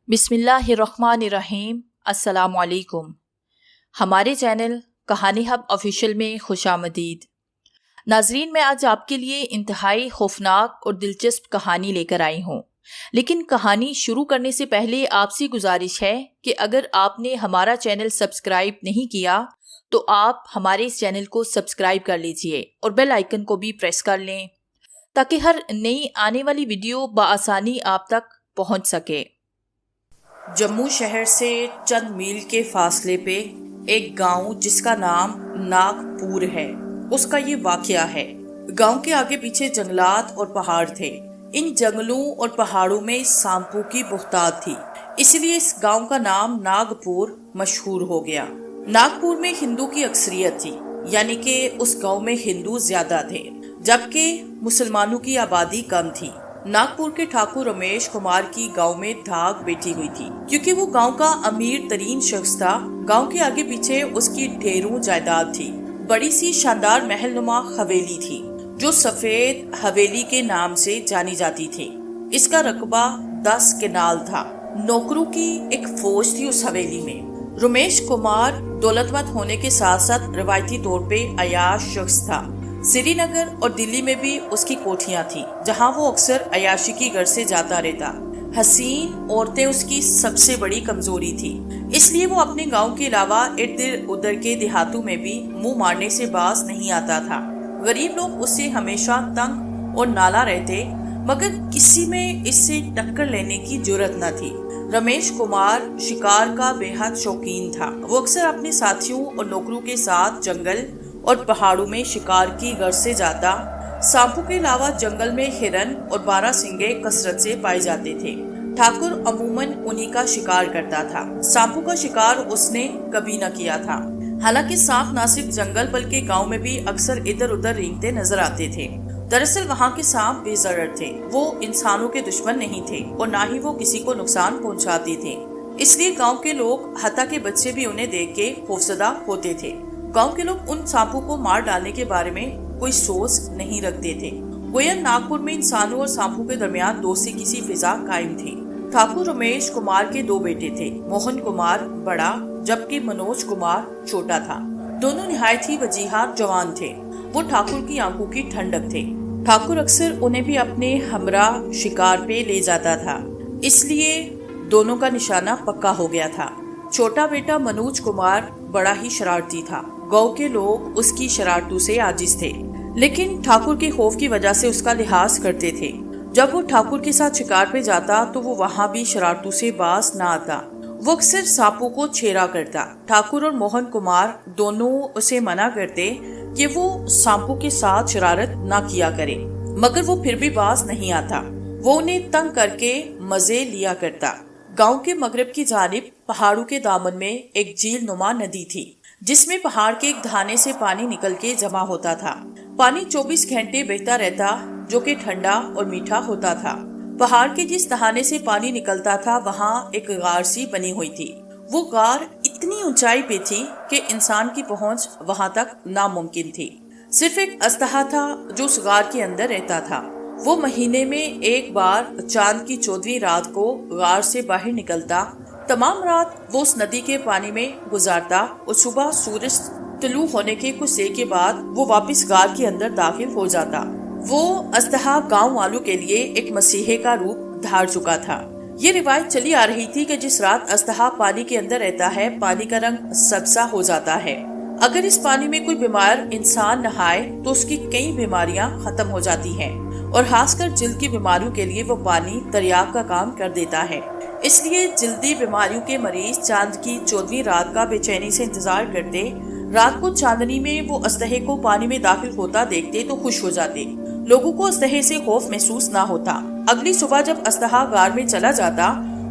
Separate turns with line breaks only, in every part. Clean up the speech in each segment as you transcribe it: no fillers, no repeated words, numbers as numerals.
बिस्मिल्लाहिर्रहमानिर्रहीम। अस्सलामुअलैकुम। हमारे चैनल कहानी हब ऑफिशियल में खुशामदीद। नाजरीन, मैं आज आपके लिए इंतहाई खौफनाक और दिलचस्प कहानी लेकर आई हूँ। लेकिन कहानी शुरू करने से पहले आपसे गुजारिश है कि अगर आपने हमारा चैनल सब्सक्राइब नहीं किया तो आप हमारे इस चैनल को सब्सक्राइब कर लीजिए और बेल आइकन को भी प्रेस कर लें ताकि हर नई आने वाली वीडियो बआसानी आप तक पहुँच सके। जम्मू शहर से चंद मील के फासले पे एक गांव जिसका नाम नागपुर है, उसका ये वाकया है। गांव के आगे पीछे जंगलात और पहाड़ थे। इन जंगलों और पहाड़ों में सांपों की बहुतायत थी, इसलिए इस गांव का नाम नागपुर मशहूर हो गया। नागपुर में हिंदू की अक्सरियत थी, यानी कि उस गांव में हिंदू ज्यादा थे जबकि मुसलमानों की आबादी कम थी। नागपुर के ठाकुर रमेश कुमार की गांव में धाक बैठी हुई थी, क्योंकि वो गांव का अमीर तरीन शख्स था। गांव के आगे पीछे उसकी ढेरों जायदाद थी। बड़ी सी शानदार महलनुमा हवेली थी जो सफेद हवेली के नाम से जानी जाती थी। इसका रकबा 10 केनाल था। नौकरों की एक फौज थी उस हवेली में। रमेश कुमार दौलतमंद होने के साथ साथ रवायती तौर पे अयाश शख्स था। श्रीनगर और दिल्ली में भी उसकी कोठियां थी जहां वो अक्सर अयाशी की घर से जाता रहता। हसीन औरतें उसकी सबसे बड़ी कमजोरी थी, इसलिए वो अपने गांव के अलावा इधर उधर के देहातों में भी मुंह मारने से बाज नहीं आता था। गरीब लोग उससे हमेशा तंग और नाला रहते, मगर किसी में इससे टक्कर लेने की जुर्रत न थी। रमेश कुमार शिकार का बेहद शौकीन था। वो अक्सर अपने साथियों और नौकरों के साथ जंगल और पहाड़ों में शिकार की गर्ज से जाता। सांपों के अलावा जंगल में हिरन और बारहसिंगे कसरत से पाए जाते थे। ठाकुर अमूमन उन्हीं का शिकार करता था। सांपों का शिकार उसने कभी न किया था। हालांकि सांप न सिर्फ जंगल बल्कि गांव में भी अक्सर इधर उधर रेंगते नजर आते थे। दरअसल वहाँ के सांप बेजरर थे। वो इंसानों के दुश्मन नहीं थे और न ही वो किसी को नुकसान पहुँचाते थे। इसलिए गाँव के लोग, हत्ता के बच्चे भी उन्हें देख के खौफजदा होते थे। गांव के लोग उन सांपों को मार डालने के बारे में कोई सोच नहीं रखते थे। गोया नागपुर में इंसानों और सांपों के दरमियान दोस्ती की सी फिजा कायम थी। ठाकुर रमेश कुमार के 2 बेटे थे। मोहन कुमार बड़ा जबकि मनोज कुमार छोटा था। दोनों निहायत ही वजीहात जवान थे। वो ठाकुर की आंखों की ठंडक थे। ठाकुर अक्सर उन्हें भी अपने हमरा शिकार पे ले जाता था, इसलिए दोनों का निशाना पक्का हो गया था। छोटा बेटा मनोज कुमार बड़ा ही शरारती था। गांव के लोग उसकी शरारतों से आजिज थे, लेकिन ठाकुर के खौफ की वजह से उसका लिहाज करते थे। जब वो ठाकुर के साथ शिकार पे जाता तो वो वहाँ भी शरारतों से बाज न आता। वो अक्सर सांपों को छेड़ा करता। ठाकुर और मोहन कुमार दोनों उसे मना करते कि वो सांपों के साथ शरारत न किया करे, मगर वो फिर भी बाज नहीं आता। वो उन्हें तंग करके मजे लिया करता। गांव के मगरब की जानिब पहाड़ों के दामन में एक झील नुमा नदी थी, जिसमें पहाड़ के एक धाने से पानी निकल के जमा होता था। पानी 24 घंटे बहता रहता, जो कि ठंडा और मीठा होता था। पहाड़ के जिस दहाने से पानी निकलता था वहाँ एक गार सी बनी हुई थी। वो गार इतनी ऊंचाई पे थी कि इंसान की पहुंच वहाँ तक नामुमकिन थी। सिर्फ एक अस्तहा था जो उस गार के अंदर रहता था। वो महीने में एक बार चांद की 14वीं रात को गार से बाहर निकलता। तमाम रात वो उस नदी के पानी में गुजारता और सुबह सूरज तुलू होने के कुछ देर के बाद वो वापस गार के अंदर दाखिल हो जाता। वो अस्तहा गांव वालों के लिए एक मसीहे का रूप धार चुका था। ये रिवायत चली आ रही थी कि जिस रात अस्तहा पानी के अंदर रहता है, पानी का रंग सब्जा हो जाता है। अगर इस पानी में कोई बीमार इंसान नहाए तो उसकी कई बीमारियां खत्म हो जाती हैं और खासकर जिल्द की बीमारियों के लिए वो पानी दरियाब का काम कर देता है। इसलिए जिल्दी बीमारियों के मरीज चांद की 14वीं रात का बेचैनी से इंतजार करते। रात को चांदनी में वो अस्तहे को पानी में दाखिल होता देखते तो खुश हो जाते। लोगों को अस्तहे से खौफ महसूस ना होता। अगली सुबह जब अस्तहा गार में चला जाता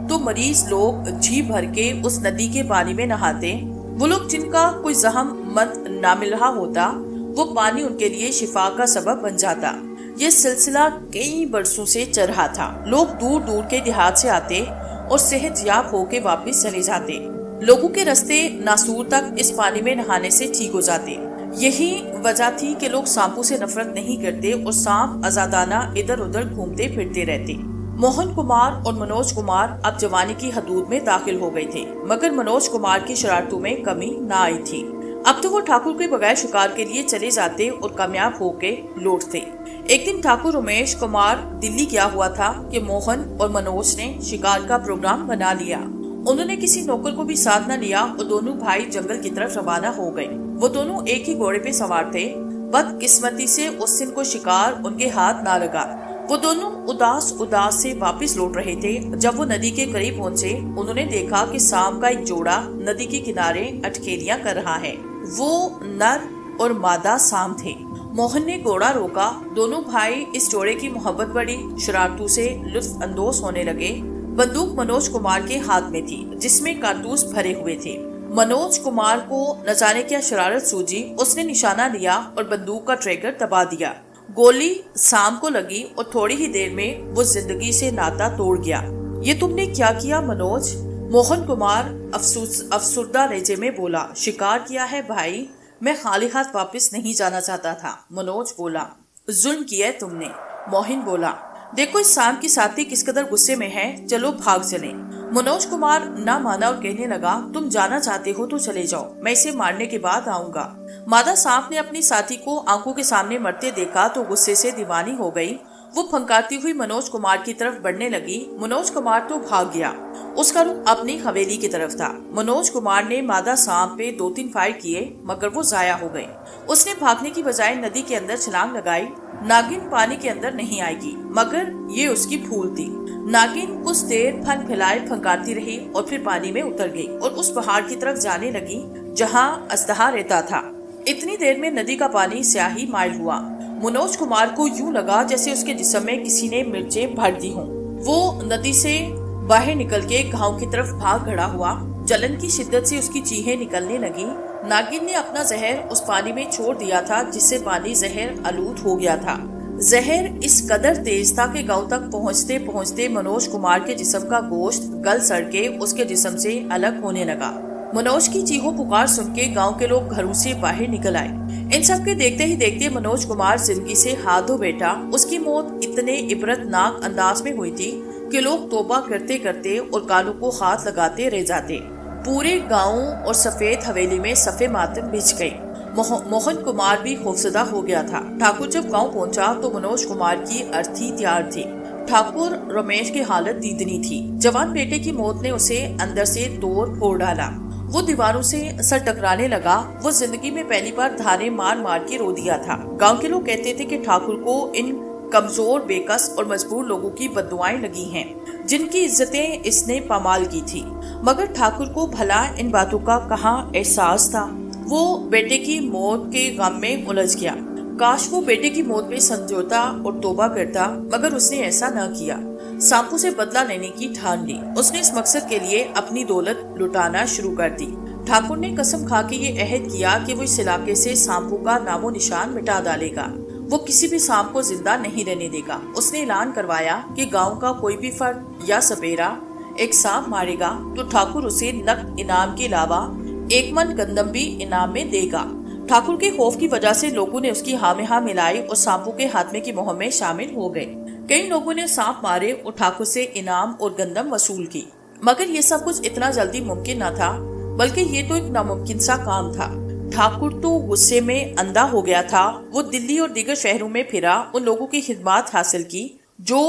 तो मरीज लोग जी भर के उस नदी के पानी में नहाते। वो लोग जिनका कोई जहम मत ना मिल रहा होता, वो पानी उनके लिए शिफा का सबब बन जाता। ये सिलसिला कई बरसों से चल रहा था। लोग दूर दूर के देहात से आते और सेहतयाब होके वापस चले जाते। लोगों के रास्ते नासूर तक इस पानी में नहाने से ठीक हो जाते। यही वजह थी कि लोग सांपों से नफरत नहीं करते और सांप आजादाना इधर उधर घूमते फिरते रहते। मोहन कुमार और मनोज कुमार अब जवानी की हदूद में दाखिल हो गए थे, मगर मनोज कुमार की शरारतों में कमी न आई थी। अब तो वो ठाकुर के बगैर शिकार के लिए चले जाते और कामयाब होके लौटते। एक दिन ठाकुर रमेश कुमार दिल्ली गया हुआ था कि मोहन और मनोज ने शिकार का प्रोग्राम बना लिया। उन्होंने किसी नौकर को भी साथ न लिया और दोनों भाई जंगल की तरफ रवाना हो गए। वो दोनों एक ही घोड़े पे सवार थे। बदकिस्मती से उस दिन को शिकार उनके हाथ ना लगा। वो दोनों उदास से वापस लौट रहे थे। जब वो नदी के करीब पहुंचे, उन्होंने देखा कि सांप का एक जोड़ा नदी के किनारे अटकेलियां कर रहा है। वो नर और मादा सांप थे। मोहन ने घोड़ा रोका। दोनों भाई इस जोड़े की मोहब्बत बड़ी शरारतों से लुत्फ अंदोज होने लगे। बंदूक मनोज कुमार के हाथ में थी, जिसमें कारतूस भरे हुए थे। मनोज कुमार को न जाने क्या शरारत सूझी। उसने निशाना लिया और बंदूक का ट्रिगर दबा दिया। गोली सांप को लगी और थोड़ी ही देर में वो जिंदगी से नाता तोड़ गया। ये तुमने क्या किया मनोज? मोहन कुमार अफसुर्दा लहजे में बोला। शिकार किया है भाई, मैं खाली हाथ वापस नहीं जाना चाहता था। मनोज बोला। जुल्म किया है तुमने। मोहन बोला। देखो इस सांप की साथी किस कदर गुस्से में है, चलो भाग चले। मनोज कुमार ना माना और कहने लगा, तुम जाना चाहते हो तो चले जाओ, मैं इसे मारने के बाद आऊंगा। मादा सांप ने अपनी साथी को आंखों के सामने मरते देखा तो गुस्से से दीवानी हो गई। वो फंकारती हुई मनोज कुमार की तरफ बढ़ने लगी। मनोज कुमार तो भाग गया। उसका रुख अपनी हवेली की तरफ था। मनोज कुमार ने मादा सांप पे 2-3 फायर किए, मगर वो जाया हो गए। उसने भागने की बजाय नदी के अंदर छलांग लगाई। नागिन पानी के अंदर नहीं आएगी, मगर ये उसकी भूल थी। नागिन कुछ देर फन फैलाए फंकारती रही और फिर पानी में उतर गई और उस पहाड़ की तरफ जाने लगी जहाँ अस्तहा रहता था। इतनी देर में नदी का पानी स्याही माइल हुआ। मनोज कुमार को यूं लगा जैसे उसके जिस्म में किसी ने मिर्चें भर दी हों। वो नदी से बाहर निकल के गांव की तरफ भाग खड़ा हुआ। जलन की शिद्दत से उसकी चीखें निकलने लगी। नागिन ने अपना जहर उस पानी में छोड़ दिया था, जिससे पानी जहर आलूद हो गया था। जहर इस कदर तेज था कि गांव तक पहुंचते पहुंचते मनोज कुमार के जिस्म का गोश्त गल सड़ के उसके जिस्म से अलग होने लगा। मनोज की चीखों पुकार सुन के गाँव के लोग घरों से बाहर निकल आए। इन सब के देखते ही देखते मनोज कुमार जिंदगी से हाथ धो बैठा। उसकी मौत इतने इबरतनाक अंदाज में हुई थी कि लोग तौबा करते करते और कानों को हाथ लगाते रह जाते। पूरे गाँव और सफेद हवेली में सफे मातम बिछ गए। मोहन कुमार भी खौफजदा हो गया था। ठाकुर जब गांव पहुंचा तो मनोज कुमार की अर्थी तैयार थी। ठाकुर रमेश की हालत दीदनी थी। जवान बेटे की मौत ने उसे अंदर से तोड़ फोड़ डाला। वो दीवारों से सर टकराने लगा। वो जिंदगी में पहली बार धारे मार मार के रो दिया था। गांव के लोग कहते थे कि ठाकुर को इन कमजोर, बेकस और मजबूर लोगों की बद्दुआएं लगी हैं, जिनकी इज्जतें इसने पामाल की थी। मगर ठाकुर को भला इन बातों का कहाँ एहसास था। वो बेटे की मौत के गम में उलझ गया। काश वो बेटे की मौत पे समझौता और तौबा करता, मगर उसने ऐसा न किया। सांपू से बदला लेने की ठान ली। उसने इस मकसद के लिए अपनी दौलत लुटाना शुरू कर दी। ठाकुर ने कसम खा के ये अहद किया कि वो इस इलाके से सांपू का नामो निशान मिटा डालेगा। वो किसी भी सांप को जिंदा नहीं रहने देगा। उसने ऐलान करवाया कि गांव का कोई भी फर्द या सपेरा एक सांप मारेगा तो ठाकुर उसे नकद इनाम के अलावा 1 मन गंदम भी इनाम में देगा। ठाकुर के खौफ की वजह से लोगों ने उसकी हाँ में हाँ मिलाई और सांपों के हाथमे की मुहिम में शामिल हो गए। कई लोगों ने सांप मारे और ठाकुर से इनाम और गंदम वसूल की। मगर ये सब कुछ इतना जल्दी मुमकिन न था, बल्कि ये तो एक नामुमकिन सा काम था। ठाकुर तो गुस्से में अंधा हो गया था। वो दिल्ली और दीगर शहरों में फिरा, उन लोगों की खिदमत हासिल की जो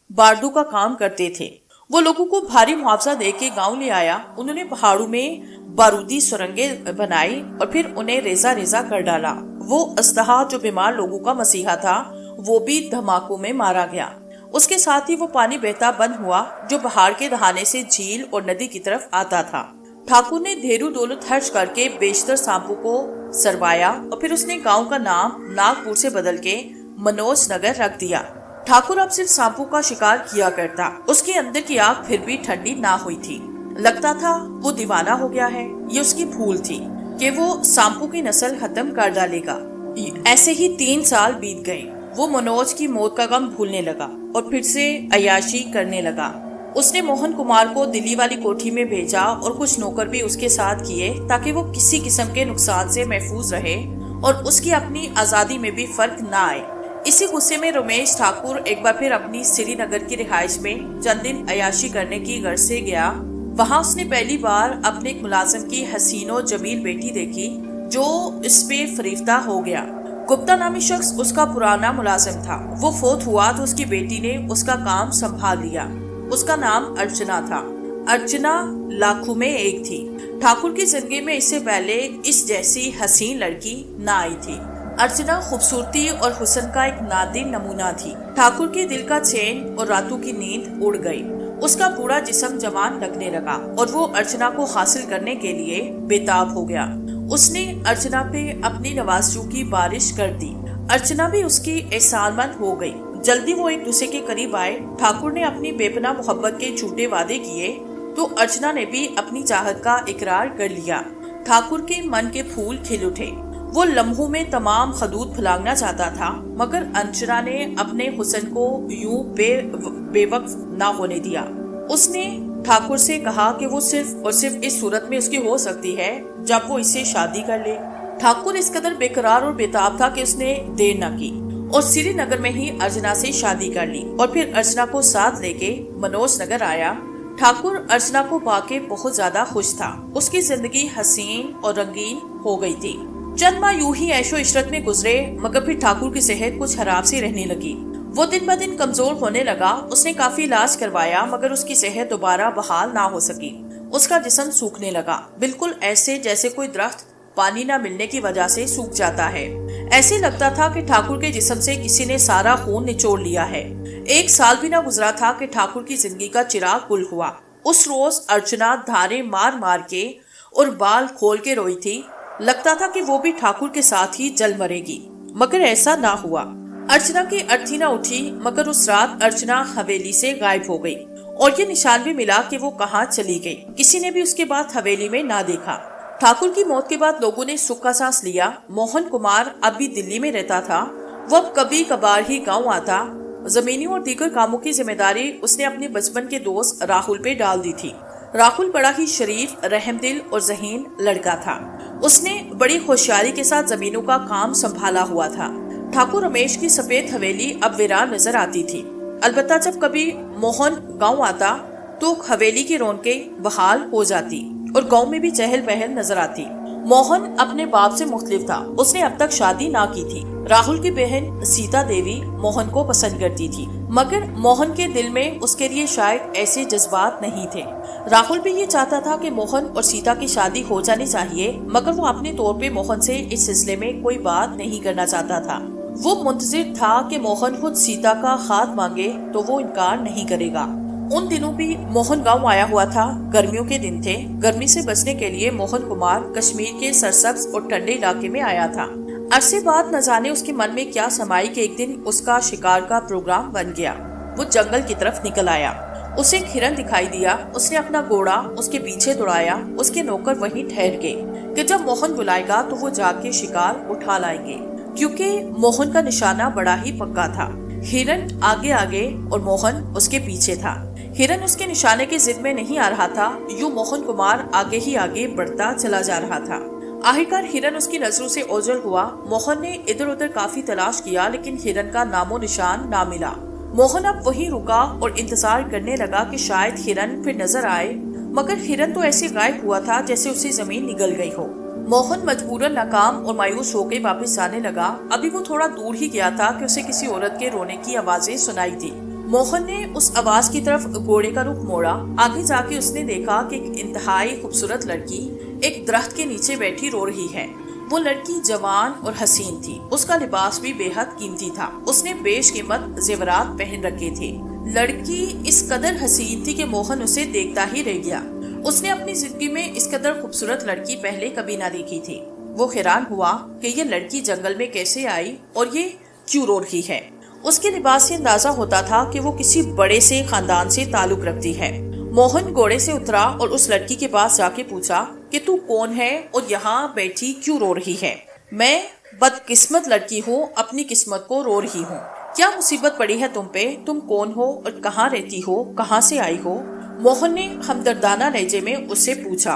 बारडू का काम करते थे। वो लोगों को भारी मुआवजा दे के गाँव ले आया। उन्होंने पहाड़ों में बारूदी सुरंगें बनाई और फिर उन्हें रेजा रेजा कर डाला। वो अस्तहा जो बीमार लोगों का मसीहा था, वो भी धमाकों में मारा गया। उसके साथ ही वो पानी बहता बंद हुआ जो पहाड़ के दहाने से झील और नदी की तरफ आता था। ठाकुर ने ढेरों दौलत खर्च करके बेशतर सांपों को सरवाया और फिर उसने गांव का नाम नागपुर से बदल के मनोज नगर रख दिया। ठाकुर अब सिर्फ सांपों का शिकार किया करता। उसके अंदर की आग फिर भी ठंडी ना हुई थी। लगता था वो दीवाना हो गया है। ये उसकी भूल थी कि वो सांपों की नस्ल खत्म कर डालेगा। ऐसे ही 3 साल बीत गए। वो मनोज की मौत का गम भूलने लगा और फिर से अयाशी करने लगा। उसने मोहन कुमार को दिल्ली वाली कोठी में भेजा और कुछ नौकर भी उसके साथ किए ताकि वो किसी किस्म के नुकसान से महफूज रहे और उसकी अपनी आजादी में भी फर्क न आए। इसी गुस्से में रमेश ठाकुर एक बार फिर अपनी श्रीनगर की रिहाइश में चंद दिन अयाशी करने की गर्ज से गया। वहाँ उसने पहली बार अपने एक मुलाजिम की हसीनो जमील बेटी देखी जो इस पे फरीफ्ता हो गया। गुप्ता नामी शख्स उसका पुराना मुलाजिम था। वो फोत हुआ तो उसकी बेटी ने उसका काम संभाल लिया। उसका नाम अर्चना था। अर्चना लाखों में एक थी। ठाकुर की जिंदगी में इससे पहले इस जैसी हसीन लड़की ना आई थी। अर्चना खूबसूरती और हुस्न का एक नादिर नमूना थी। ठाकुर के दिल का चैन और रातों की नींद उड़ गई। उसका पूरा जिस्म जवान लगने लगा और वो अर्चना को हासिल करने के लिए बेताब हो गया। उसने अर्चना पे अपनी नवाज़शों की बारिश कर दी। अर्चना भी उसकी एहसानमंद हो गई। जल्दी वो एक दूसरे के करीब आए। ठाकुर ने अपनी बेपनाह मोहब्बत के झूठे वादे किए तो अर्चना ने भी अपनी चाहत का इकरार कर लिया। ठाकुर के मन के फूल खिल उठे। वो लम्हों में तमाम खदूद फुलांगना चाहता था, मगर अर्चना ने अपने हुस्न को यूं बेवक्त ना होने दिया। उसने ठाकुर से कहा कि वो सिर्फ और सिर्फ इस सूरत में उसकी हो सकती है जब वो इससे शादी कर ले। ठाकुर इस कदर बेकरार और बेताब था कि उसने देर न की और श्रीनगर में ही अर्चना से शादी कर ली और फिर अर्चना को साथ लेके मनोज नगर आया। ठाकुर अर्चना को पाके बहुत ज्यादा खुश था। उसकी जिंदगी हसीन और रंगीन हो गई थी। चंद माह यूं ही ऐशो इशरत में गुजरे, मगर फिर ठाकुर की सेहत कुछ खराब सी रहने लगी। वो दिन ब दिन कमजोर होने लगा। उसने काफी इलाज करवाया, मगर उसकी सेहत दोबारा बहाल ना हो सकी। उसका जिस्म सूखने लगा, बिल्कुल ऐसे जैसे कोई दरख्त पानी न मिलने की वजह से सूख जाता है। ऐसे लगता था कि ठाकुर के जिस्म से किसी ने सारा खून निचोड़ लिया है। एक साल भी न गुजरा था कि ठाकुर की जिंदगी का चिराग गुल हुआ। उस रोज अर्चना धारे मार मार के और बाल खोल के रोई थी। लगता था कि वो भी ठाकुर के साथ ही जल मरेगी, मगर ऐसा ना हुआ। अर्चना की अर्थी न उठी, मगर उस रात अर्चना हवेली से गायब हो गई और ये निशान भी मिला कि वो कहाँ चली गई। किसी ने भी उसके बाद हवेली में ना देखा। ठाकुर की मौत के बाद लोगों ने सुख का सांस लिया। मोहन कुमार अब भी दिल्ली में रहता था। वो अब कभी कभार ही गाँव आता। जमीनी और दीगर कामों की जिम्मेदारी उसने अपने बचपन के दोस्त राहुल पे डाल दी थी। राहुल बड़ा ही शरीफ, रहमदिल और ज़हीन लड़का था। उसने बड़ी होशियारी के साथ जमीनों का काम संभाला हुआ था। ठाकुर रमेश की सफेद हवेली अब वीरान नजर आती थी। अलबत्ता जब कभी मोहन गांव आता तो हवेली की रौनकें बहाल हो जाती और गांव में भी चहल पहल नजर आती। मोहन अपने बाप से मुख्तलिफ था। उसने अब तक शादी ना की थी। राहुल की बहन सीता देवी मोहन को पसंद करती थी, मगर मोहन के दिल में उसके लिए शायद ऐसे जज्बात नहीं थे। राहुल भी ये चाहता था कि मोहन और सीता की शादी हो जानी चाहिए, मगर वो अपने तौर पे मोहन से इस सिलसिले में कोई बात नहीं करना चाहता था। वो मुंतजिर था कि मोहन खुद सीता का हाथ मांगे तो वो इनकार नहीं करेगा। उन दिनों भी मोहन गांव आया हुआ था। गर्मियों के दिन थे। गर्मी से बचने के लिए मोहन कुमार कश्मीर के सरसब्ज और ठंडे इलाके में आया था। अरसे बाद न जाने उसके मन में क्या समाई कि एक दिन उसका शिकार का प्रोग्राम बन गया। वो जंगल की तरफ निकल आया। उसे एक हिरन दिखाई दिया। उसने अपना घोड़ा उसके पीछे दौड़ाया। उसके नौकर वहीं ठहर गए कि जब मोहन बुलाएगा तो वो जाके शिकार उठा लाएंगे, क्योंकि मोहन का निशाना बड़ा ही पक्का था। हिरन आगे आगे और मोहन उसके पीछे था। हिरन उसके निशाने की जिद में नहीं आ रहा था। यूं मोहन कुमार आगे ही आगे बढ़ता चला जा रहा था। आखिरकार हिरन उसकी नजरों से ओझल हुआ। मोहन ने इधर उधर काफी तलाश किया, लेकिन हिरन का नामो निशान ना मिला। मोहन अब वहीं रुका और इंतजार करने लगा कि शायद हिरन फिर नजर आए, मगर हिरन तो ऐसे गायब हुआ था जैसे उससे जमीन निगल गई हो। मोहन मजबूरन नाकाम और मायूस होकर वापस आने लगा। अभी वो थोड़ा दूर ही गया था कि उसे किसी औरत के रोने की आवाजें सुनाई दी। मोहन ने उस आवाज की तरफ घोड़े का रुख मोड़ा। आगे जाके उसने देखा कि एक इंतहाई खूबसूरत लड़की एक दरख्त के नीचे बैठी रो रही है। वो लड़की जवान और हसीन थी। उसका लिबास भी बेहद कीमती था। उसने बेशकीमत जेवरात पहन रखे थे। लड़की इस कदर हसीन थी कि मोहन उसे देखता ही रह गया। उसने अपनी जिंदगी में इस कदर खूबसूरत लड़की पहले कभी ना देखी थी। वो हैरान हुआ कि ये लड़की जंगल में कैसे आई और ये क्यों रो रही है। उसके लिबास से अंदाजा होता था कि वो किसी बड़े से खानदान से ताल्लुक रखती है। मोहन घोड़े से उतरा और उस लड़की के पास जाके पूछा कि तू कौन है और यहाँ बैठी क्यों रो रही है। मैं बदकिस्मत लड़की हूँ, अपनी किस्मत को रो रही हूँ। क्या मुसीबत पड़ी है तुम पे? तुम कौन हो और कहाँ रहती हो? कहाँ से आई हो? मोहन ने हमदर्दाना लहजे में उससे पूछा।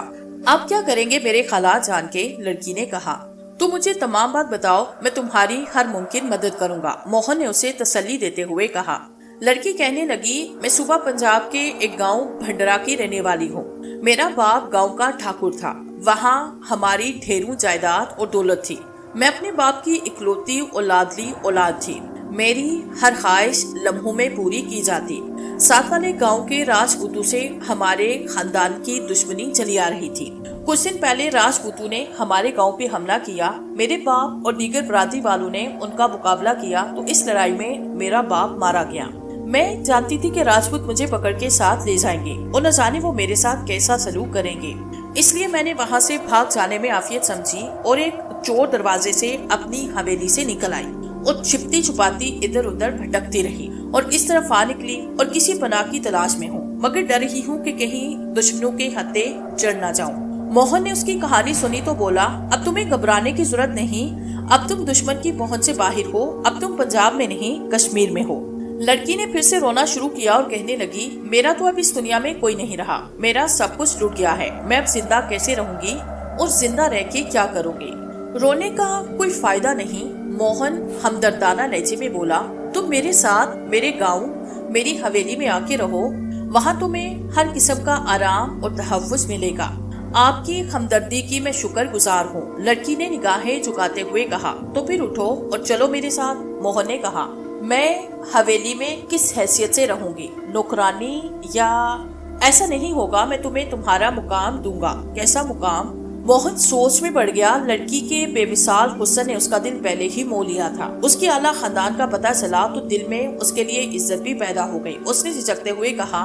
आप क्या करेंगे मेरे खाला जान के? लड़की ने कहा। तुम मुझे तमाम बात बताओ, मैं तुम्हारी हर मुमकिन मदद करूंगा, मोहन ने उसे तसल्ली देते हुए कहा। लड़की कहने लगी, मैं सुबह पंजाब के एक गांव भंडरा की रहने वाली हूँ। मेरा बाप गांव का ठाकुर था। वहाँ हमारी ढेरों जायदाद और दौलत थी। मैं अपने बाप की इकलौती औलादली औलाद थी। मेरी हर ख्वाहिश लम्हों में पूरी की जाती। साथ वाले गांव के राजपूतों से हमारे खानदान की दुश्मनी चली आ रही थी। कुछ दिन पहले राजपूतों ने हमारे गांव पे हमला किया। मेरे बाप और दीगर बरादरी वालों ने उनका मुकाबला किया तो इस लड़ाई में मेरा बाप मारा गया। मैं जानती थी कि राजपूत मुझे पकड़ के साथ ले जाएंगे और न जाने वो मेरे साथ कैसा सलूक करेंगे। इसलिए मैंने वहाँ से भाग जाने में आफियत समझी और एक चोर दरवाजे से अपनी हवेली से निकल आई और छिपती छुपाती इधर उधर भटकती रही और इस तरफ आ निकली और किसी पनाह की तलाश में हूँ, मगर डर रही हूँ कि कहीं दुश्मनों के हत्थे चढ़ न जाऊँ। मोहन ने उसकी कहानी सुनी तो बोला, अब तुम्हें घबराने की जरूरत नहीं। अब तुम दुश्मन की पहुँच से बाहर हो। अब तुम पंजाब में नहीं, कश्मीर में हो। लड़की ने फिर से रोना शुरू किया और कहने लगी, मेरा तो अब इस दुनिया में कोई नहीं रहा। मेरा सब कुछ लूट गया है। मैं अब जिंदा कैसे रहूंगी और जिंदा रह के क्या करूंगी? रोने का कोई फायदा नहीं, मोहन हमदर्दाना लहजे में बोला। तुम मेरे साथ मेरे गांव, मेरी हवेली में आके रहो। वहाँ तुम्हें हर किस्म का आराम और तहव्वुज़ मिलेगा। आपकी हमदर्दी की मैं शुक्रगुजार हूँ। लड़की ने निगाहें झुकाते हुए कहा। तो फिर उठो और चलो मेरे साथ, मोहन ने कहा। मैं हवेली में किस हैसियत से रहूंगी? नौकरानी? या ऐसा नहीं होगा, मैं तुम्हें तुम्हारा मुकाम दूंगा। कैसा मुकाम? मोहन सोच में पड़ गया। लड़की के बेमिसाल हुस्न ने उसका दिल पहले ही मोह लिया था। उसकी आला खानदान का पता चला तो दिल में उसके लिए इज्जत भी पैदा हो गई। उसने झिझकते हुए कहा,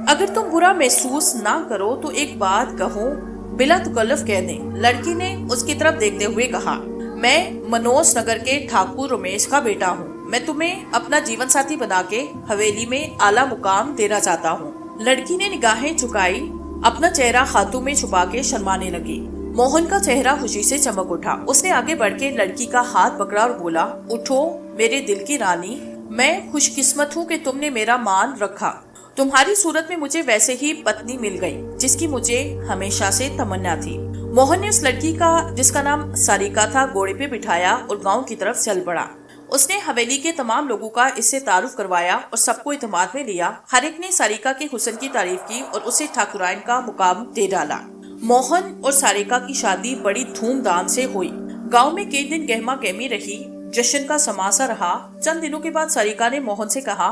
अगर तुम बुरा महसूस ना करो तो एक बात कहूँ, बिला तकल्लुफ कह दें। लड़की ने उसकी तरफ देखते हुए कहा, मैं मनोज नगर के ठाकुर रमेश का बेटा हूँ। मैं तुम्हें अपना जीवन साथी बना के हवेली में आला मुकाम देना चाहता हूँ। लड़की ने निगाहें झुकाई, अपना चेहरा हाथों में छुपा के शर्माने लगी। मोहन का चेहरा खुशी से चमक उठा। उसने आगे बढ़ के लड़की का हाथ पकड़ा और बोला, उठो मेरे दिल की रानी, मैं खुशकिस्मत हूँ कि तुमने मेरा मान रखा। तुम्हारी सूरत में मुझे वैसे ही पत्नी मिल गई जिसकी मुझे हमेशा से तमन्ना थी। मोहन ने उस लड़की का, जिसका नाम सारिका था, घोड़े पे बिठाया और गांव की तरफ चल पड़ा। उसने हवेली के तमाम लोगों का इससे तारुफ करवाया और सबको इत्मीनान में लिया। हर एक ने सारिका के हुस्न की तारीफ की और उसे ठाकुराइन का मुकाम दे डाला। मोहन और सारिका की शादी बड़ी धूमधाम से हुई। गांव में कई दिन गहमा गहमी रही, जश्न का समासा रहा। चंद दिनों के बाद सारिका ने मोहन से कहा,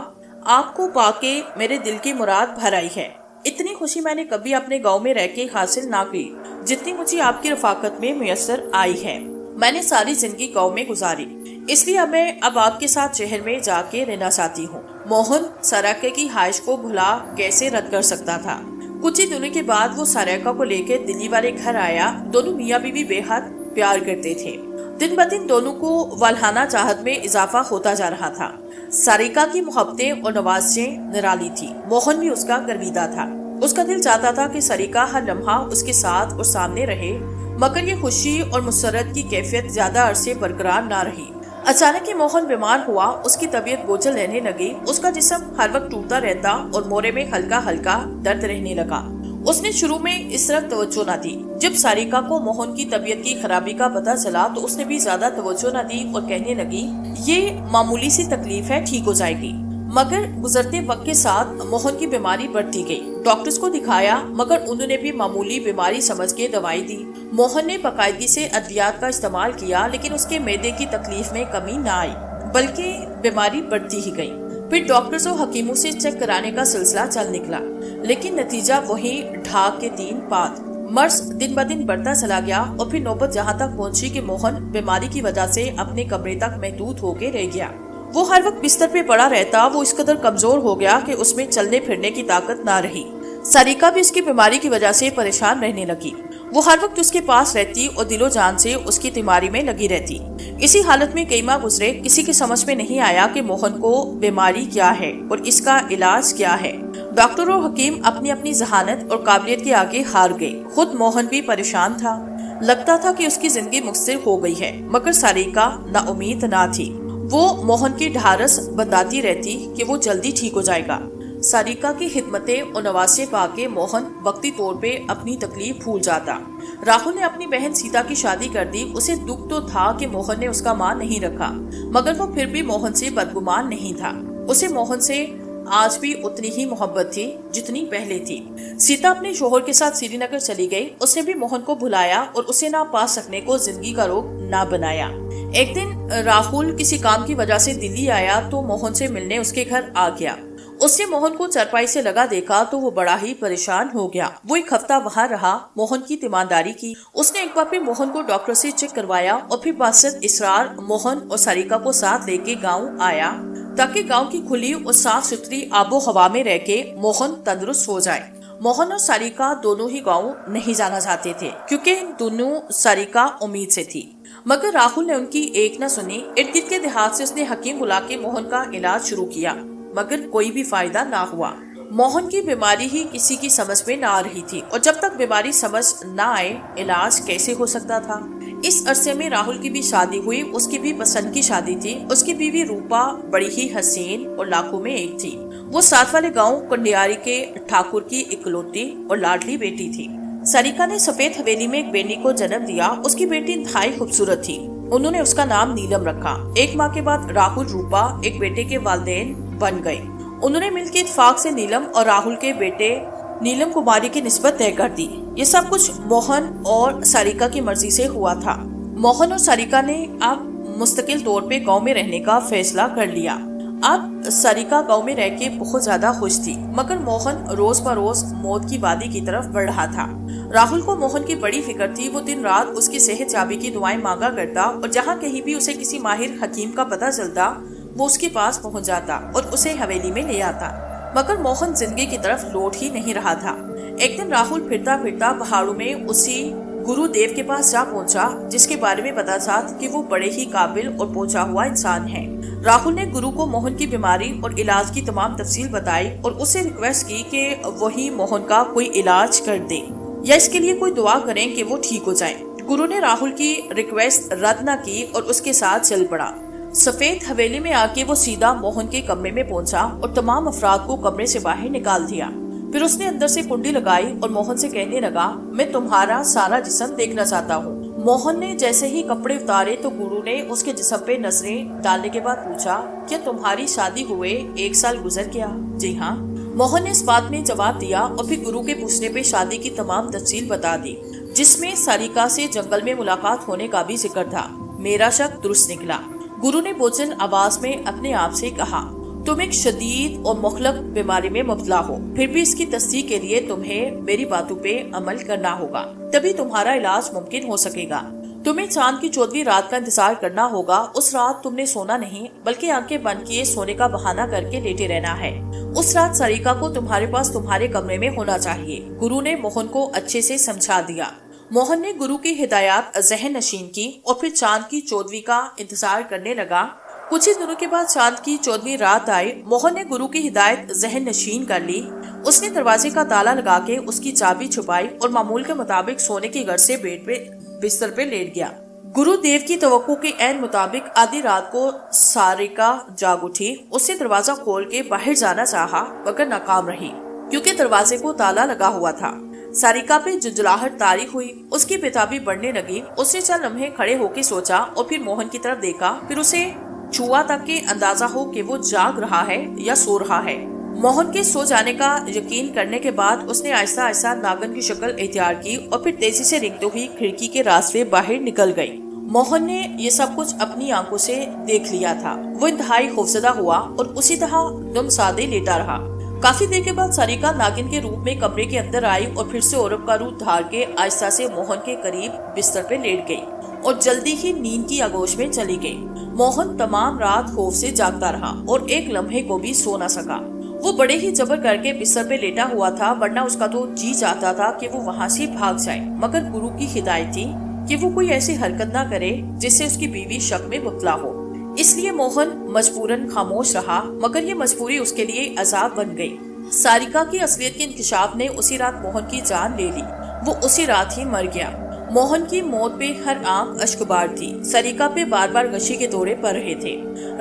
आपको पाके मेरे दिल की मुराद भर आई है। इतनी खुशी मैंने कभी अपने गांव में रह के हासिल ना की जितनी मुझे आपकी रफाकत में मुयस्सर आई है। मैंने सारी जिंदगी गांव में गुजारी, इसलिए मैं अब आपके साथ शहर में जाके रहना चाहती हूँ। मोहन सारिका की ख्वाहिश को भुला कैसे रद्द कर सकता था। कुछ ही दिनों के बाद वो सारिका को लेकर दिल्ली वाले घर आया। दोनों मियाँ बीवी बेहद प्यार करते थे। दिन ब दिन दोनों को वालहाना चाहत में इजाफा होता जा रहा था। सारिका की मोहब्बतें और नवाज़ें निराली थी। मोहन भी उसका गर्विदा था। उसका दिल चाहता था कि सारिका हर लम्हा उसके साथ और सामने रहे, मगर ये खुशी और मुसर्रत की कैफियत ज्यादा अरसे बरकरार ना रही। अचानक ही मोहन बीमार हुआ। उसकी तबीयत बोझल रहने लगी। उसका जिस्म हर वक्त टूटता रहता और मोरे में हल्का हल्का दर्द रहने लगा। उसने शुरू में इस तरफ तवज्जो न दी। जब सारिका को मोहन की तबीयत की खराबी का पता चला तो उसने भी ज्यादा तवज्जो न दी और कहने लगी, ये मामूली सी तकलीफ है, ठीक हो जाएगी। मगर गुजरते वक्त के साथ मोहन की बीमारी बढ़ती गई। डॉक्टर्स को दिखाया, मगर उन्होंने भी मामूली बीमारी समझ के दवाई दी। मोहन ने बाकायदगी से अद्वियात का इस्तेमाल किया, लेकिन उसके मैदे की तकलीफ में कमी न आई, बल्कि बीमारी बढ़ती ही गई। फिर डॉक्टर्स और हकीमों से चेक कराने का सिलसिला चल निकला, लेकिन नतीजा वही ढाक के 3 पात। मर्ज दिन ब दिन बढ़ता चला गया और फिर नौबत जहाँ तक पहुँची कि मोहन बीमारी की वजह से अपने कमरे तक महदूद होके रह गया। वो हर वक्त बिस्तर पे पड़ा रहता। वो इस कदर कमजोर हो गया कि उसमें चलने फिरने की ताकत ना रही। सारिका भी इसकी बीमारी की वजह से परेशान रहने लगी। वो हर वक्त उसके पास रहती और दिलो जान से उसकी तीमारी में लगी रहती। इसी हालत में कई माह गुजरे। किसी की समझ में नहीं आया कि मोहन को बीमारी क्या है और इसका इलाज क्या है। डॉक्टर और हकीम अपनी अपनी जहानत और काबिलियत के आगे हार गए। खुद मोहन भी परेशान था। लगता था कि उसकी जिंदगी मुख्तसर हो गई है, मगर सारिका नाउमीद ना थी। वो मोहन की ढारस बताती रहती कि वो जल्दी ठीक हो जाएगा। सारिका की हिदमतें और नवासे पाके मोहन वक्ती तौर पे अपनी तकलीफ भूल जाता। राहुल ने अपनी बहन सीता की शादी कर दी। उसे दुख तो था कि मोहन ने उसका मान नहीं रखा, मगर वो फिर भी मोहन से बदगुमान नहीं था। उसे मोहन से आज भी उतनी ही मोहब्बत थी जितनी पहले थी। सीता अपने शोहर के साथ श्रीनगर चली गई। उसने भी मोहन को भुलाया और उसे ना पा सकने को जिंदगी का रोग ना बनाया। एक दिन राहुल किसी काम की वजह से दिल्ली आया तो मोहन से मिलने उसके घर आ गया। उसने मोहन को चारपाई से लगा देखा तो वो बड़ा ही परेशान हो गया। वो एक हफ्ता वहाँ रहा, मोहन की तीमारदारी की। उसने एक बार फिर मोहन को डॉक्टर से चेक करवाया और फिर बासत इसरार मोहन और सारिका को साथ लेके गाँव आया ताकि गांव की खुली और साफ सुथरी आबो हवा में रह के मोहन तंदुरुस्त हो जाए। मोहन और सारिका दोनों ही गांव नहीं जाना चाहते थे क्योंकि दोनों सारिका उम्मीद से थी, मगर राहुल ने उनकी एक न सुनी। इर्द गिर्द के देहात से उसने हकीम बुला के मोहन का इलाज शुरू किया, मगर कोई भी फायदा ना हुआ। मोहन की बीमारी ही किसी की समझ में ना आ रही थी और जब तक बीमारी समझ ना आए इलाज कैसे हो सकता था। इस अरसे में राहुल की भी शादी हुई। उसकी भी पसंद की शादी थी। उसकी बीवी रूपा बड़ी ही हसीन और लाखों में एक थी। वो साथ वाले गांव कंडियारी के ठाकुर की इकलौती और लाडली बेटी थी। सारिका ने सफेद हवेली में एक बेटी को जन्म दिया। उसकी बेटी इंतहाई खूबसूरत थी। उन्होंने उसका नाम नीलम रखा। एक माह के बाद राहुल रूपा एक बेटे के वालिदैन बन गए। उन्होंने मिलकर इत्तेफाक से नीलम और राहुल के बेटे नीलम कुमारी की निस्बत तय कर दी। ये सब कुछ मोहन और सारिका की मर्जी से हुआ था। मोहन और सारिका ने अब मुस्तकिल तौर पे गांव में रहने का फैसला कर लिया। अब सारिका गांव में रह के बहुत ज्यादा खुश थी, मगर मोहन रोज बरोज मौत की वादी की तरफ बढ़ रहा था। राहुल को मोहन की बड़ी फिक्र थी। वो दिन रात उसकी सेहत याबी की दुआएं मांगा करता और जहाँ कहीं भी उसे किसी माहिर हकीम का पता चलता वो उसके पास पहुँच जाता और उसे हवेली में ले आता, मगर मोहन जिंदगी की तरफ लौट ही नहीं रहा था। एक दिन राहुल फिरता फिरता पहाड़ों में उसी गुरुदेव के पास जा पहुंचा जिसके बारे में पता था कि वो बड़े ही काबिल और पहुंचा हुआ इंसान है। राहुल ने गुरु को मोहन की बीमारी और इलाज की तमाम तफसील बताई और उससे रिक्वेस्ट की कि वही मोहन का कोई इलाज कर दे या इसके लिए कोई दुआ करें कि वो ठीक हो जाए। गुरु ने राहुल की रिक्वेस्ट रद्द न की और उसके साथ चल पड़ा। सफेद हवेली में आके वो सीधा मोहन के कमरे में पहुंचा और तमाम अफराद को कमरे से बाहर निकाल दिया। फिर उसने अंदर से कुंडी लगाई और मोहन से कहने लगा, मैं तुम्हारा सारा जिस्म देखना चाहता हूँ। मोहन ने जैसे ही कपड़े उतारे तो गुरु ने उसके जिस्म पे नजरें डालने के बाद पूछा, क्या तुम्हारी शादी हुए 1 साल गुजर गया? जी हाँ, मोहन ने इस बात में जवाब दिया और फिर गुरु के पूछने पे शादी की तमाम तफसील बता दी, जिसमें सारिका से जंगल में मुलाकात होने का भी जिक्र था। मेरा शक दुरुस्त निकला। गुरु ने बोझल आवाज में अपने आप से कहा, तुम एक शदीद और मुखलक बीमारी में मुब्तला हो, फिर भी इसकी तस्दीक के लिए तुम्हें मेरी बातों पे अमल करना होगा, तभी तुम्हारा इलाज मुमकिन हो सकेगा। तुम्हें चांद की 14वीं रात का इंतजार करना होगा। उस रात तुमने सोना नहीं बल्कि आंखें बंद किए सोने का बहाना करके लेटे रहना है। उस रात सारिका को तुम्हारे पास तुम्हारे कमरे में होना चाहिए। गुरु ने मोहन को अच्छे से समझा दिया। मोहन ने गुरु की हिदायत ज़हन नशीन की और फिर चांद की 14वीं का इंतजार करने लगा। कुछ ही दिनों के बाद चांद की 14वीं रात आई। मोहन ने गुरु की हिदायत ज़हन नशीन कर ली। उसने दरवाजे का ताला लगा के उसकी चाबी छुपाई और मामूल के मुताबिक सोने की गर्ज से बेड पे बिस्तर पे लेट गया। गुरुदेव की तवक्को के ऐन मुताबिक आधी रात को सारिका जाग उठी। उसने दरवाजा खोल के बाहर जाना चाहा मगर नाकाम रही क्योंकि दरवाजे को ताला लगा हुआ था। सारिका पे जुजलाहट तारी हुई। उसकी बेताबी बढ़ने लगी। उसने चंद लम्हे खड़े होकर सोचा और फिर मोहन की तरफ देखा। फिर उसे छुआ ताकि अंदाजा हो कि वो जाग रहा है या सो रहा है। मोहन के सो जाने का यकीन करने के बाद उसने आहिस्ता आहिस्ता नागन की शक्ल इख्तियार की और फिर तेजी से रेंगते हुई खिड़की के रास्ते बाहर निकल गई। मोहन ने ये सब कुछ अपनी आंखों से देख लिया था। वो इंतहाई खौफजदा हुआ और उसी तरह दुम सादे लेटा रहा। काफी देर के बाद सारिका नागिन के रूप में कमरे के अंदर आई और फिर से औरत का रूप धार के आहिस्ता से मोहन के करीब बिस्तर पे लेट गई और जल्दी ही नींद की आगोश में चली गई। मोहन तमाम रात खौफ से जागता रहा और एक लम्हे को भी सो न सका। वो बड़े ही जबर करके बिस्तर पे लेटा हुआ था, वरना उसका तो जी चाहता था कि वो वहाँ से भाग जाए, मगर गुरु की हिदायत थी कि वो कोई ऐसी हरकत ना करे जिससे उसकी बीवी शक में मुब्तला हो। इसलिए मोहन मजबूरन खामोश रहा, मगर ये मजबूरी उसके लिए अजाब बन गई। सारिका की असलियत के इंकशाफ ने उसी रात मोहन की जान ले ली। वो उसी रात ही मर गया। मोहन की मौत पे हर आंख अश्कबार थी। सरिका पे बार बार गशी के दौरे पड़ रहे थे।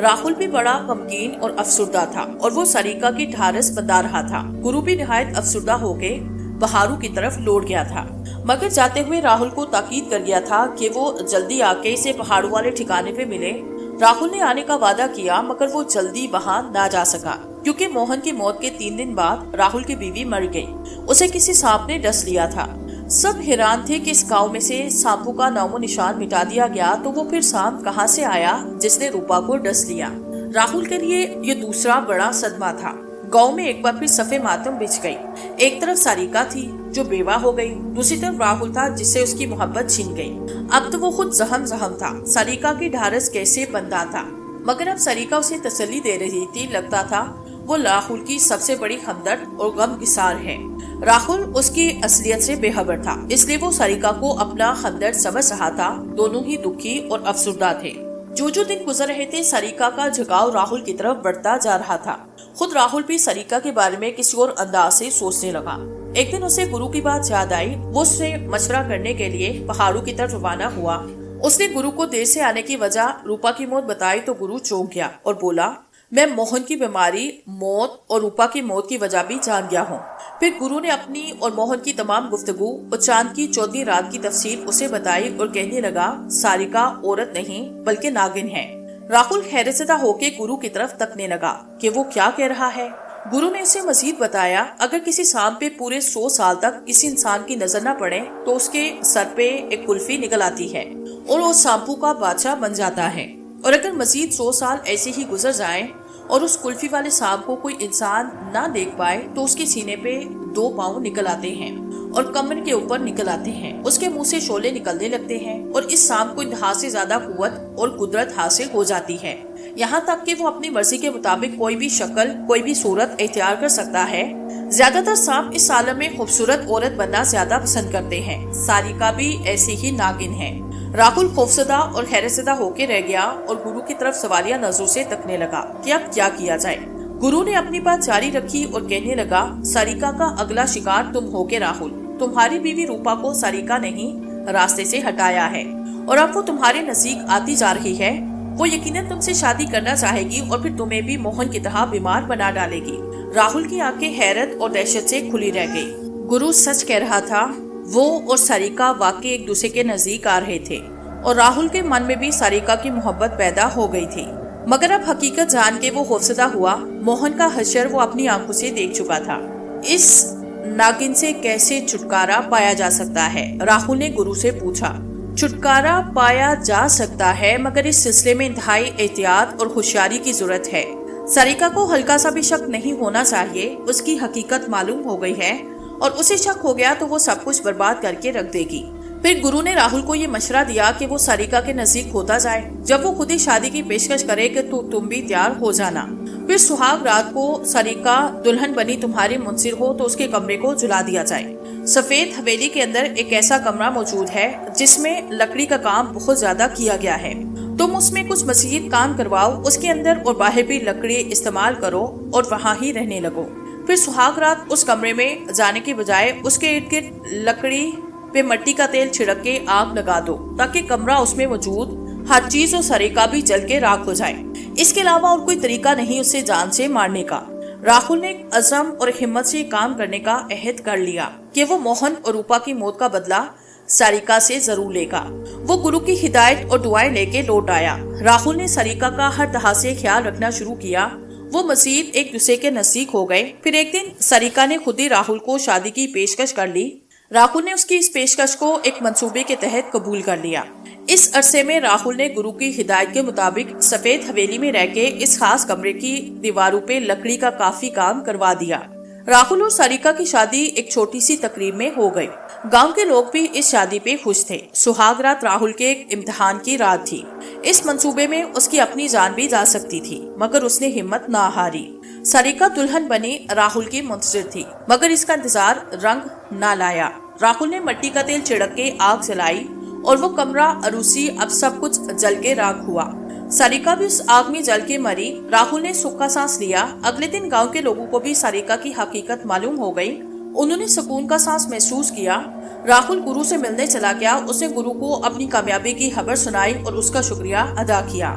राहुल भी बड़ा गमगीन और अफसुर्दा था और वो सरिका की ढारस बता रहा था। गुरु भी निहायत अफसुर्दा होके पहाड़ों की तरफ लौट गया था, मगर जाते हुए राहुल को ताकीद कर गया था कि वो जल्दी आके इसे पहाड़ों वाले ठिकाने पे मिले। राहुल ने आने का वादा किया, मगर वो जल्दी वहाँ ना जा सका क्योंकि मोहन की मौत के 3 दिन बाद राहुल की बीवी मर गई। उसे किसी सांप ने डस लिया था। सब हैरान थे कि इस गांव में से सांपों का नामो निशान मिटा दिया गया, तो वो फिर सांप कहाँ से आया जिसने रूपा को डस लिया। राहुल के लिए ये दूसरा बड़ा सदमा था। गांव में एक बार फिर सफे मातम बिछ गई। एक तरफ सारिका थी जो बेवा हो गई, दूसरी तरफ राहुल था जिससे उसकी मोहब्बत छिन गई। अब तो वो खुद जहम जहम था। सारिका की ढारस कैसे बंधा था, मगर अब सारिका उसे तसल्ली दे रही थी। लगता था वो राहुल की सबसे बड़ी हमदर्द और गमगिसार है। राहुल उसकी असलियत से बेखबर था, इसलिए वो सारिका को अपना हमदर्द समझ रहा था। दोनों ही दुखी और अफसुर्दा थे। जो दिन गुजर रहे थे, सारिका का झुकाव राहुल की तरफ बढ़ता जा रहा था। खुद राहुल भी सारिका के बारे में किसी और अंदाज से सोचने लगा। एक दिन उसे गुरु की बात याद आई। वो उससे मशवरा करने के लिए पहाड़ों की तरफ रवाना हुआ। उसने गुरु को देर से आने की वजह रूपा की मौत बताई तो गुरु चौंक गया और बोला, मैं मोहन की बीमारी, मौत और रूपा की मौत की वजह भी जान गया हूँ। फिर गुरु ने अपनी और मोहन की तमाम गुफ्तगू और चांद की 14वीं रात की तफसील उसे बताई और कहने लगा, सारिका औरत नहीं बल्कि नागिन है। राहुल हैरतज़दा होके गुरु की तरफ तकने लगा कि वो क्या कह रहा है। गुरु ने इसे मजीद बताया, अगर किसी सांप पे पूरे 100 साल तक किसी इंसान की नजर न पड़े तो उसके सर पे एक कुल्फी निकल आती है और वो सांपों का बादशाह बन जाता है। और अगर मजीद 100 साल ऐसे ही गुजर जाएं और उस कुल्फी वाले सांप को कोई इंसान ना देख पाए तो उसके सीने पे 2 पाँव निकल आते हैं और कमर के ऊपर निकल आते हैं। उसके मुंह से शोले निकलने लगते हैं और इस सांप को इंतहा से ज्यादा कुव्वत और कुदरत हासिल हो जाती है। यहाँ तक कि वो अपनी मर्जी के मुताबिक कोई भी शक्ल, कोई भी सूरत इख्तियार कर सकता है। ज्यादातर सांप इस आलम में खूबसूरत औरत बनना ज्यादा पसंद करते हैं। सारिका भी ऐसी ही नागिन है। राहुल खौफजदा और हैरतज़दा होके रह गया और गुरु की तरफ सवालिया नजरों से तकने लगा कि अब क्या किया जाए। गुरु ने अपनी बात जारी रखी और कहने लगा, सारिका का अगला शिकार तुम होगे राहुल। तुम्हारी बीवी रूपा को सारिका नहीं रास्ते से हटाया है और अब वो तुम्हारे नजदीक आती जा रही है। वो यकीनन तुमसे शादी करना चाहेगी और फिर तुम्हें भी मोहन की तरह बीमार बना डालेगी। राहुल की आंखें हैरत और दहशत से खुली रह गई। गुरु सच कह रहा था। वो और सारिका वाकई एक दूसरे के नजदीक आ रहे थे और राहुल के मन में भी सारिका की मोहब्बत पैदा हो गई थी। मगर अब हकीकत जान के वो खौफजदा हुआ। मोहन का हशर वो अपनी आंखों से देख चुका था। इस नागिन से कैसे छुटकारा पाया जा सकता है, राहुल ने गुरु से पूछा। छुटकारा पाया जा सकता है, मगर इस सिलसिले में इंतहाई एहतियात और होशियारी की जरूरत है। सारिका को हल्का सा भी शक नहीं होना चाहिए। उसकी हकीकत मालूम हो गई है और उसे शक हो गया तो वो सब कुछ बर्बाद करके रख देगी। फिर गुरु ने राहुल को ये मशवरा दिया कि वो सारिका के नजदीक होता जाए। जब वो खुद ही शादी की पेशकश करे कि तो तुम भी तैयार हो जाना। फिर सुहाग रात को सारिका दुल्हन बनी तुम्हारी मुंसिर हो तो उसके कमरे को जला दिया जाए। सफेद हवेली के अंदर एक ऐसा कमरा मौजूद है जिसमें लकड़ी का काम बहुत ज्यादा किया गया है। तुम उसमें कुछ मजीद काम करवाओ, उसके अंदर और बाहर भी लकड़ी इस्तेमाल करो और वहाँ ही रहने लगो। फिर सुहाग रात उस कमरे में जाने के बजाय उसके इर्द गिर्द लकड़ी पे मिट्टी का तेल छिड़क के आग लगा दो ताकि कमरा उसमें मौजूद हर चीज और सरिका भी जल के राख हो जाए। इसके अलावा और कोई तरीका नहीं उसे जान से मारने का। राहुल ने अज़म और हिम्मत से काम करने का अहद कर लिया कि वो मोहन और रूपा की मौत का बदला सारिका से जरूर लेगा। वो गुरु की हिदायत और दुआएं लेके लौट आया। राहुल ने सारिका का हर तरह से ख्याल रखना शुरू किया। वो मजीद एक दूसरे के नजदीक हो गए। फिर एक दिन सारिका ने खुद ही राहुल को शादी की पेशकश कर ली। राहुल ने उसकी इस पेशकश को एक मंसूबे के तहत कबूल कर लिया। इस अरसे में राहुल ने गुरु की हिदायत के मुताबिक सफेद हवेली में रह के इस खास कमरे की दीवारों पे लकड़ी का काफी काम करवा दिया। राहुल और सारिका की शादी एक छोटी सी तकरीब में हो गई। गांव के लोग भी इस शादी पे खुश थे। सुहाग रात राहुल के एक इम्तिहान की रात थी। इस मंसूबे में उसकी अपनी जान भी जा सकती थी, मगर उसने हिम्मत ना हारी। सारिका दुल्हन बनी राहुल की मुंतजिर थी, मगर इसका इंतजार रंग ना लाया। राहुल ने मिट्टी का तेल छिड़क के आग जलाई और वो कमरा अरूसी अब सब कुछ जल के राख हुआ। सारिका भी उस आग में जल के मरी। राहुल ने सुख का सांस लिया। अगले दिन गांव के लोगों को भी सारिका की हकीकत मालूम हो गई। उन्होंने सुकून का सांस महसूस किया। राहुल गुरु से मिलने चला गया। उसने गुरु को अपनी कामयाबी की खबर सुनाई और उसका शुक्रिया अदा किया।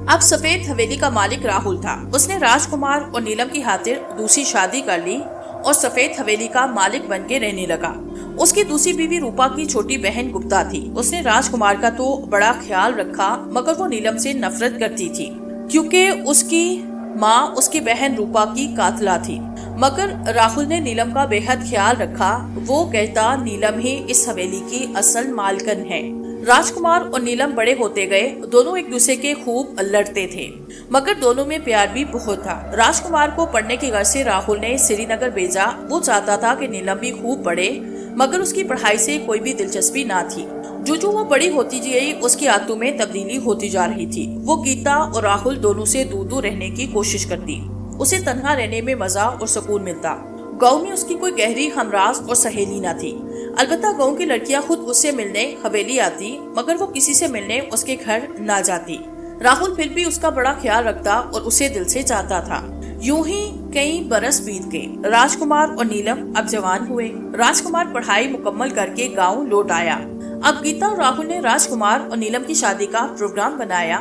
अब सफेद हवेली का मालिक राहुल था। उसने राजकुमार और नीलम की खातिर दूसरी शादी कर ली और सफेद हवेली का मालिक बन के रहने लगा। उसकी दूसरी बीवी रूपा की छोटी बहन गुप्ता थी। उसने राजकुमार का तो बड़ा ख्याल रखा, मगर वो नीलम से नफरत करती थी क्योंकि उसकी माँ उसकी बहन रूपा की कातला थी। मगर राहुल ने नीलम का बेहद ख्याल रखा। वो कहता नीलम ही इस हवेली की असल मालकन है। राजकुमार और नीलम बड़े होते गए। दोनों एक दूसरे के खूब लड़ते थे, मगर दोनों में प्यार भी बहुत था। राजकुमार को पढ़ने की गर्ज से राहुल ने श्रीनगर भेजा। वो चाहता था कि नीलम भी खूब पढ़े, मगर उसकी पढ़ाई से कोई भी दिलचस्पी ना थी। जो वो बड़ी होती गई, उसकी आदतों में तब्दीली होती जा रही थी। वो गीता और राहुल दोनों से दूर रहने की कोशिश करती। उसे तन्हा रहने में मजा और सुकून मिलता। गांव में उसकी कोई गहरी हमराज और सहेली न थी। अलबत्ता गांव की लड़कियां खुद उससे मिलने हवेली आती, मगर वो किसी से मिलने उसके घर न जाती। राहुल फिर भी उसका बड़ा ख्याल रखता और उसे दिल से चाहता था। यूं ही कई बरस बीत गए। राजकुमार और नीलम अब जवान हुए। राजकुमार पढ़ाई मुकम्मल करके गाँव लौट आया। अब गीता और राहुल ने राजकुमार और नीलम की शादी का प्रोग्राम बनाया।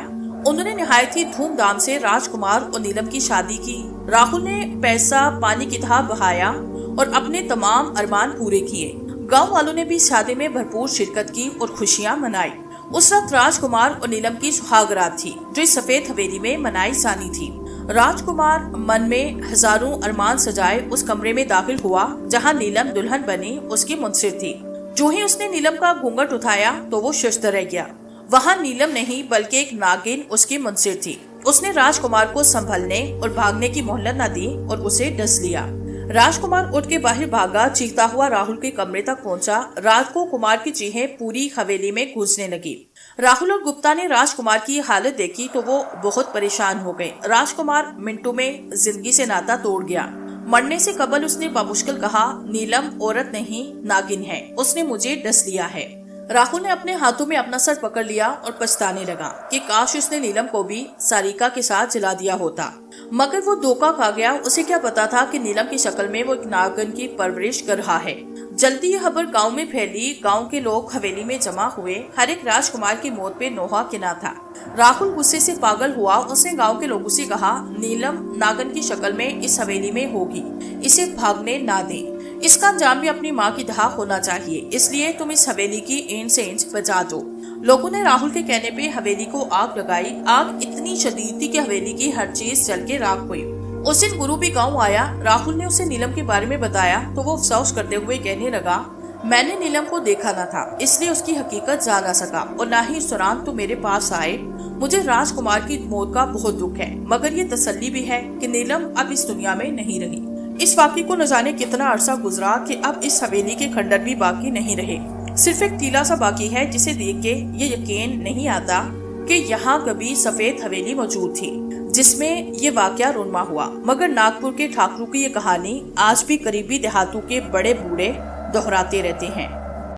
उन्होंने निहायत ही धूमधाम से राजकुमार और नीलम की शादी की। राहुल ने पैसा पानी की तरह बहाया और अपने तमाम अरमान पूरे किए। गांव वालों ने भी शादी में भरपूर शिरकत की और खुशियां मनाई। उस रात राजकुमार और नीलम की सुहागरात थी, जो इस सफेद हवेली में मनाई जानी थी। राजकुमार मन में हजारों अरमान सजाए उस कमरे में दाखिल हुआ जहां नीलम दुल्हन बनी उसकी मुंसिर थी। जो ही उसने नीलम का घूंघट उठाया तो वो शुष्ट रह गया। वहाँ नीलम नहीं बल्कि एक नागिन उसकी मुंसिर थी। उसने राजकुमार को संभलने और भागने की मोहलत न दी और उसे डस लिया। राजकुमार उठ के बाहर भागा, चीखता हुआ राहुल के कमरे तक पहुंचा। रात को कुमार की चीखें पूरी हवेली में गूंजने लगी। राहुल और गुप्ता ने राजकुमार की हालत देखी तो वो बहुत परेशान हो गए। राजकुमार मिनटों में जिंदगी से नाता तोड़ गया। मरने से कबल उसने बामुश्किल कहा, नीलम औरत नहीं नागिन है, उसने मुझे डस लिया है। राहुल ने अपने हाथों में अपना सर पकड़ लिया और पछताने लगा कि काश उसने नीलम को भी सारिका के साथ जला दिया होता। मगर वो धोखा खा गया। उसे क्या पता था कि नीलम की शक्ल में वो एक नागिन की परवरिश कर रहा है। जल्दी यह खबर गांव में फैली। गांव के लोग हवेली में जमा हुए। हर एक राजकुमार की मौत पे नोहा किना था। राहुल गुस्से से पागल हुआ। उसने गांव के लोगों से कहा, नीलम नागिन की शक्ल में इस हवेली में होगी, इसे भागने ना दें। इसका अंजाम भी अपनी माँ की तरह होना चाहिए, इसलिए तुम इस हवेली की इंच से इंच बचा दो। लोगों ने राहुल के कहने पे हवेली को आग लगाई। आग इतनी शदीद थी कि हवेली की हर चीज जल के राख हुई। उस दिन गुरु भी गाँव आया। राहुल ने उसे नीलम के बारे में बताया तो वो अफसोस करते हुए कहने लगा, मैंने नीलम को देखा न था, इसलिए उसकी हकीकत जान ना सका और न ही इस दौरान तुम मेरे पास आए। मुझे राजकुमार की मौत का बहुत दुख है, मगर ये तसल्ली भी है कि नीलम अब इस दुनिया में नहीं रही। इस वाक़े को न जाने कितना अरसा गुजरा कि अब इस हवेली के खंडर भी बाकी नहीं रहे। सिर्फ एक टीला सा बाकी है जिसे देख के ये यकीन नहीं आता कि यहाँ कभी सफेद हवेली मौजूद थी जिसमें ये वाकया रुनमा हुआ। मगर नागपुर के ठाकुरों की ये कहानी आज भी करीबी देहातों के बड़े बूढ़े दोहराते रहते हैं।